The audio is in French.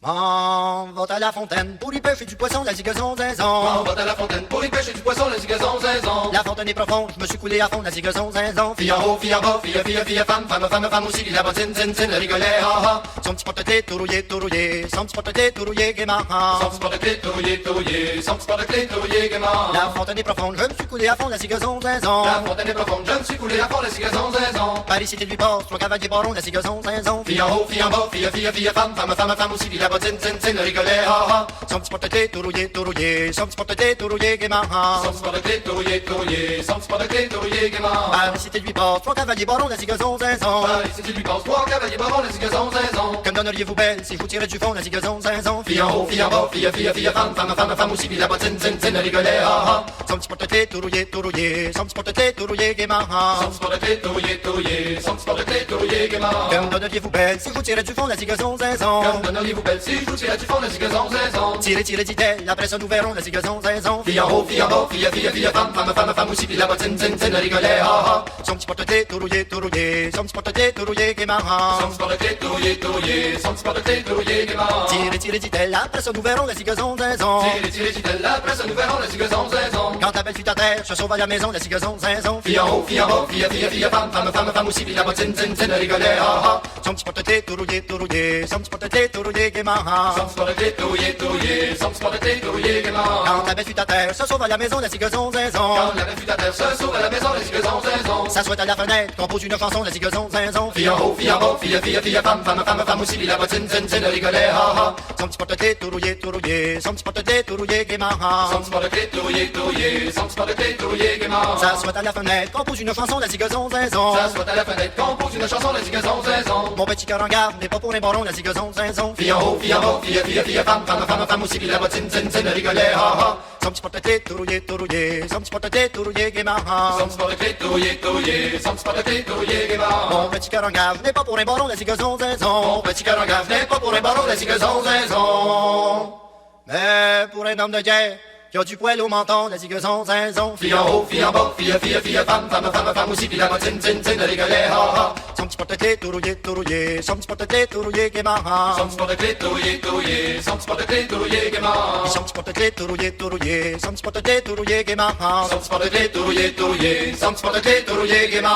Va à la fontaine pour y pêcher du poisson, la zigazon zinzon. Va à la fontaine pour y pêcher du poisson, la zigazon zinzon. La fontaine est profonde, je me suis coulé à fond, la zigazon zinzon. Fille en haut, fille en bas, fille, femme, femme aussi, la bottine, zin, le rigolet, ha ha. Son petit porte-clés tout rouillé, son petit porte-clés tout rouillé, gaiement. Son petit porte-clés tout rouillé, son petit porte-clés tout rouillé, gaiement. La fontaine est profonde, je me suis coulé à fond, la zigazon zinzon. La fontaine est profonde, je me suis coulé à fond, la zigazon zinzon. Paris cité lui passe, trois cavaliers barons, la zigazon zinzon. Fille en haut, fille en bas, fille, femme, femme aussi, la bottine, zin, le rigolet, ha ha. Son petit porte-clés tout rouillé, son petit porte-clés tout rouillé, gaiement. Son petit porte-clés tout rouillé, son petit porte-clés tout rouillé, gaiement. Paris cité lui passe, trois cavaliers barons, la zigazon zinzon. Paris cité lui passe, trois cavaliers barons, la zigazon zinzon. Comme donneriez-vous belle si vous tirez du fond, la zigazon zinzon. Fille en haut, fille en bas, fille, femme aussi, la bottine, zin, le rigolet, ha ha. Son petit porte-clés tout rouillé, son petit porte-clés tout rouillé, gaiement. Son petit porte-clés tout rouillé, son petit porte-clés tout rouillé, gaiement. Comme donneriez-vous belle si vous tirez du fond, la zigazon zinzon. Comme donneriez-vous belle si je vous tirais du fond, la zigazon zinzon. Tirez, dit-elle, après ça nous verrons, la zigazon zinzon. Fille en haut, fille en bas, fille, femme aussi, la bottine, zin, le rigolet, ha ha. Son petit porte-clés tout rouillé, son petit porte-clés tout rouillé, gaiement. Son petit porte-clés tout rouillé, son petit porte-clés tout rouillé, gaiement. Tirez, dit-elle, après ça nous verrons, la zigazon zinzon. Tirez, dit-elle, après ça nous verrons, la zigazon zinzon. Quand ta belle fut à terre, se sauve à la maison, la zigazon zinzon. Fille en haut, fille en bas, fille, femme aussi, la bottine, zin, le rigolet, ha ha. Son petit porte-clés tout rouillé, son petit porte-clés tout rouillé, gaiement. Son petit porte-clés tout rouillé, son petit porte-clés tout rouillé, gaiement. Quand ta belle fut à terre, se sauve à la maison, la zigazon zinzon. Quand la belle fut à terre, se sauve à la maison, la zigazon zinzon. S'assoit à la fenêtre, compose une chanson, la zigazon zinzon. Fille en haut, fille en bas, fille, femme aussi, la bottine, zin, le rigolet, ha ha. Son petit porte-clés tout rouillé, son petit porte-clés tout rouillé, gaiement. Son petit porte-clés tout rouillé, son petit porte-clés tout rouillé, gaiement. S'assoit à la fenêtre, compose une chanson, la zigazon zinzon. S'assoit à la fenêtre, compose une chanson, la zigazon zinzon. Mon petit cœur en garde, n'est pas pour les morons, la zigazon zinzon. Fille en haut, fille en bas, fille, femme aussi, la bottine, zin, le rigolet, ha ha. Son petit porte-clés tout rouillé, son petit porte-clés tout rouillé, gaiement. Son petit porte-clés tout rouillé, son petit porte-clés tout rouillé, gaiement. Mon petit cœur en garde, n'est pas pour les morons, la zigazon zinzon. Mon petit cœur en gaffe n'est pas pour les barons, la zigazon zinzon. Mais pour un homme de guerre, qui a du poil au menton, la zigazon zinzon. Fille en haut, fille en bas, fille, femme aussi, la bottine, zin, le rigolet, ha ha. Son petit porte-clés tout rouillé, son petit porte-clés tout rouillé, gaiement. Son petit porte-clés tout rouillé, son petit porte-clés tout rouillé, gaiement. Son petit porte-clés tout rouillé, son petit porte-clés tout rouillé, gaiement. Son petit porte-clés tout rouillé, son petit porte-clés tout rouillé, gaiement.